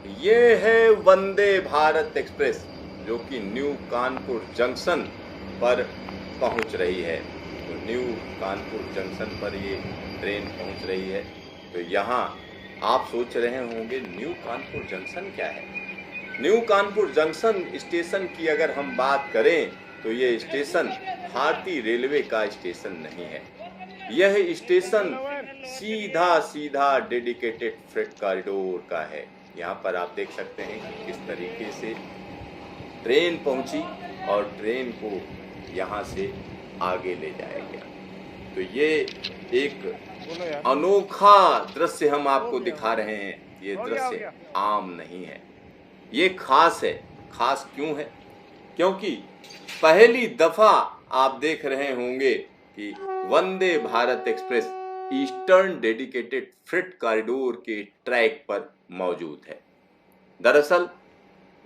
ये है वंदे भारत एक्सप्रेस जो कि न्यू कानपुर जंक्शन पर पहुंच रही है। तो न्यू कानपुर जंक्शन पर ये ट्रेन पहुंच रही है। तो यहाँ आप सोच रहे होंगे न्यू कानपुर जंक्शन क्या है। न्यू कानपुर जंक्शन स्टेशन की अगर हम बात करें तो ये स्टेशन भारतीय रेलवे का स्टेशन नहीं है। यह स्टेशन सीधा सीधा डेडिकेटेड फ्रेट कॉरिडोर का है। यहाँ पर आप देख सकते हैं कि किस तरीके से ट्रेन पहुंची और ट्रेन को यहाँ से आगे ले जाया गया। तो ये एक अनोखा दृश्य हम आपको दिखा रहे हैं। ये दृश्य आम नहीं है, ये खास है। खास क्यों है? क्योंकि पहली दफा आप देख रहे होंगे कि Vande Bharat Express Eastern Dedicated Freight Corridor के ट्रैक पर मौजूद है। दरअसल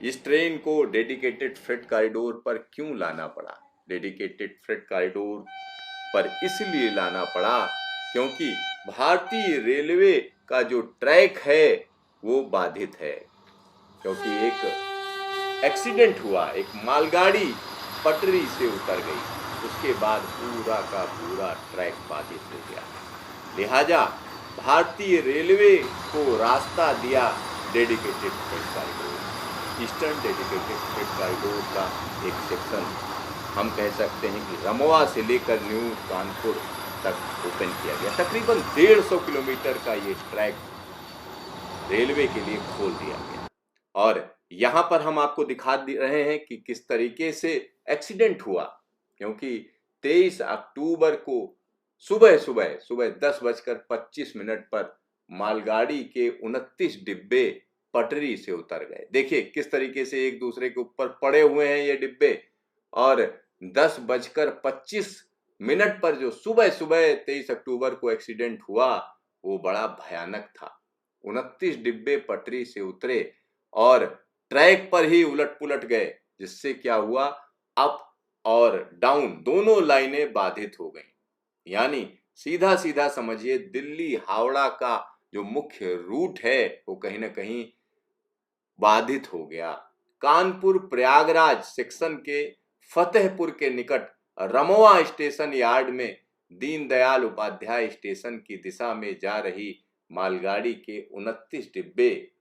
इस ट्रेन को डेडिकेटेड फ्रेट कॉरिडोर पर क्यों लाना पड़ा? डेडिकेटेड फ्रेट कॉरिडोर पर इसलिए लाना पड़ा क्योंकि भारतीय रेलवे का जो ट्रैक है वो बाधित है। क्योंकि एक एक्सीडेंट हुआ, एक मालगाड़ी पटरी से उतर गई, उसके बाद पूरा का पूरा ट्रैक बाधित हो गया। लिहाजा भारतीय रेलवे को रास्ता दिया dedicated Freight corridor, eastern Dedicated Freight corridor का एक सेक्शन हम कह सकते हैं कि रमवा से लेकर न्यू कानपुर तक ओपन किया गया। तकरीबन 150 किलोमीटर का ये ट्रैक रेलवे के लिए खोल दिया गया। और यहाँ पर हम आपको दिखा रहे हैं कि किस तरीके से एक्सीडेंट हुआ। क्योंकि 23 अक्टूबर को सुबह 10:25 पर मालगाड़ी के 29 डिब्बे पटरी से उतर गए। देखिए किस तरीके से एक दूसरे के ऊपर पड़े हुए हैं ये डिब्बे। और 10:25 पर जो सुबह 23 अक्टूबर को एक्सीडेंट हुआ वो बड़ा भयानक था। 29 डिब्बे पटरी से उतरे और ट्रैक पर ही उलट पुलट गए, जिससे क्या हुआ, अप और डाउन दोनों लाइनें बाधित हो गईं। यानी सीधा सीधा समझिए दिल्ली हावड़ा का जो मुख्य रूट है वो कहीं ना कहीं बाधित हो गया। कानपुर प्रयागराज सेक्शन के फतेहपुर के निकट रमवा स्टेशन यार्ड में दीनदयाल उपाध्याय स्टेशन की दिशा में जा रही मालगाड़ी के 29 डिब्बे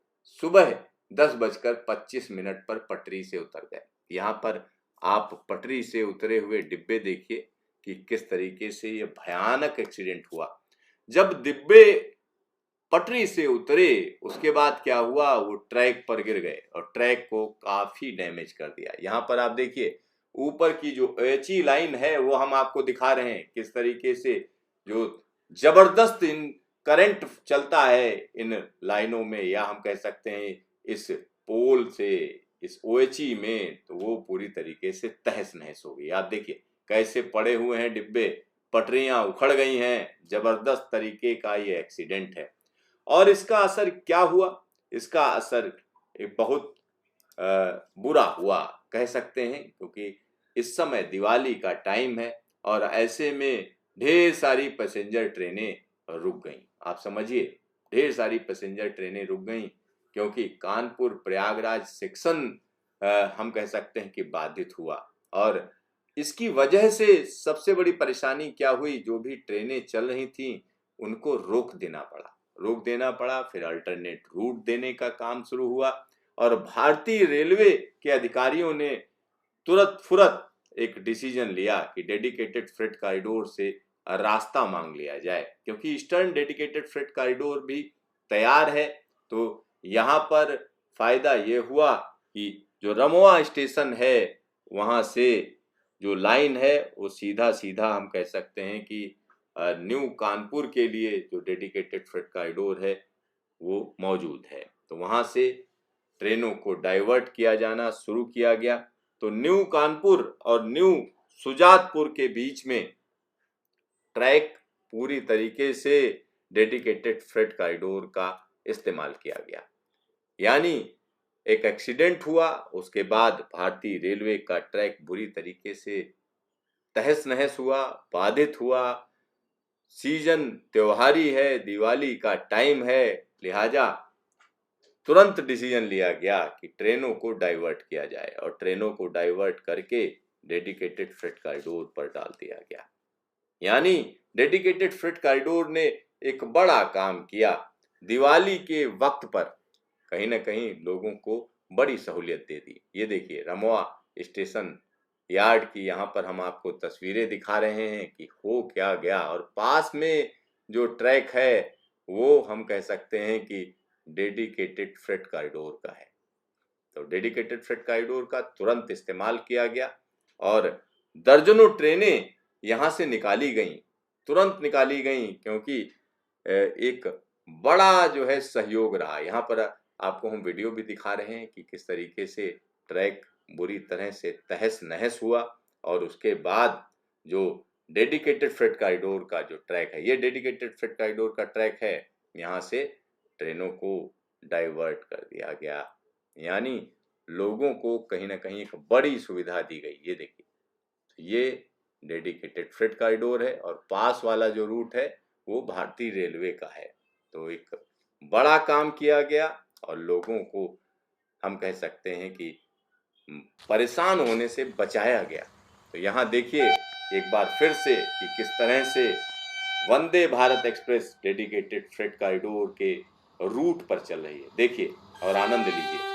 सुबह 10:25 पर पटरी से उतर गए। यहाँ पर आप पटरी से उतरे हुए डिब्बे देखिए कि किस तरीके से यह भयानक एक्सीडेंट हुआ। जब डिब्बे पटरी से उतरे उसके बाद क्या हुआ, वो ट्रैक पर गिर गए और ट्रैक को काफी डैमेज कर दिया। यहाँ पर आप देखिए ऊपर की जो एची लाइन है वो हम आपको दिखा रहे हैं किस तरीके से जो जबरदस्त इन करंट चलता है इन लाइनों में, या हम कह सकते हैं इस पोल से, इस ओएचई में, तो वो पूरी तरीके से तहस नहस हो गई। आप देखिए कैसे पड़े हुए हैं डिब्बे, पटरियां उखड़ गई हैं। जबरदस्त तरीके का ये एक्सीडेंट है। और इसका असर क्या हुआ? इसका असर एक बहुत बुरा हुआ कह सकते हैं, क्योंकि इस समय दिवाली का टाइम है और ऐसे में ढेर सारी पैसेंजर ट्रेनें रुक गईं। आप समझिए ढेर सारी पैसेंजर ट्रेनें रुक गईं क्योंकि कानपुर प्रयागराज सेक्शन हम कह सकते हैं कि बाधित हुआ। और इसकी वजह से सबसे बड़ी परेशानी क्या हुई, जो भी ट्रेनें चल रही थी उनको रोक देना पड़ा। फिर अल्टरनेट रूट देने का काम शुरू हुआ और भारतीय रेलवे के अधिकारियों ने तुरंत फुरत एक डिसीजन लिया कि डेडिकेटेड फ्रेट कॉरिडोर से रास्ता मांग लिया जाए, क्योंकि ईस्टर्न डेडिकेटेड फ्रेट कॉरिडोर भी तैयार है। तो यहाँ पर फायदा ये हुआ कि जो रमोआ स्टेशन है वहां से जो लाइन है वो सीधा सीधा हम कह सकते हैं कि न्यू कानपुर के लिए जो डेडिकेटेड फ्रेट कॉरिडोर है वो मौजूद है। तो वहां से ट्रेनों को डाइवर्ट किया जाना शुरू किया गया। तो न्यू कानपुर और न्यू सुजातपुर के बीच में ट्रैक पूरी तरीके से डेडिकेटेड फ्रेट कॉरिडोर का इस्तेमाल किया गया। यानी एक एक्सीडेंट हुआ, उसके बाद भारतीय रेलवे का ट्रैक बुरी तरीके से तहस नहस हुआ, बाधित हुआ। सीजन त्योहारी है, दिवाली का टाइम है, लिहाजा तुरंत डिसीजन लिया गया कि ट्रेनों को डाइवर्ट किया जाए और ट्रेनों को डाइवर्ट करके डेडिकेटेड फ्रेट कॉरिडोर पर डाल दिया गया। यानी डेडिकेटेड फ्रेट कॉरिडोर ने एक बड़ा काम किया। दिवाली के वक्त पर कहीं ना कहीं लोगों को बड़ी सहूलियत दे दी। ये देखिए रमवा स्टेशन यार्ड की यहाँ पर हम आपको तस्वीरें दिखा रहे हैं कि हो क्या गया। और पास में जो ट्रैक है वो हम कह सकते हैं कि डेडिकेटेड फ्रेट कॉरिडोर का है। तो डेडिकेटेड फ्रेट कॉरिडोर का तुरंत इस्तेमाल किया गया और दर्जनों ट्रेनें यहाँ से निकाली गईं, तुरंत निकाली गईं, क्योंकि एक बड़ा जो है सहयोग रहा। यहाँ पर आपको हम वीडियो भी दिखा रहे हैं कि किस तरीके से ट्रैक बुरी तरह से तहस नहस हुआ और उसके बाद जो डेडिकेटेड फ्रेट कॉरिडोर का जो ट्रैक है, ये डेडिकेटेड फ्रेट कॉरिडोर का ट्रैक है, यहाँ से ट्रेनों को डाइवर्ट कर दिया गया। यानी लोगों को कहीं ना कहीं एक बड़ी सुविधा दी गई। ये देखिए, ये डेडिकेटेड फ्रेट कॉरिडोर है और पास वाला जो रूट है वो भारतीय रेलवे का है। तो एक बड़ा काम किया गया और लोगों को हम कह सकते हैं कि परेशान होने से बचाया गया। तो यहाँ देखिए एक बार फिर से कि किस तरह से Vande Bharat Express Dedicated Freight Corridor के रूट पर चल रही है। देखिए और आनंद लीजिए।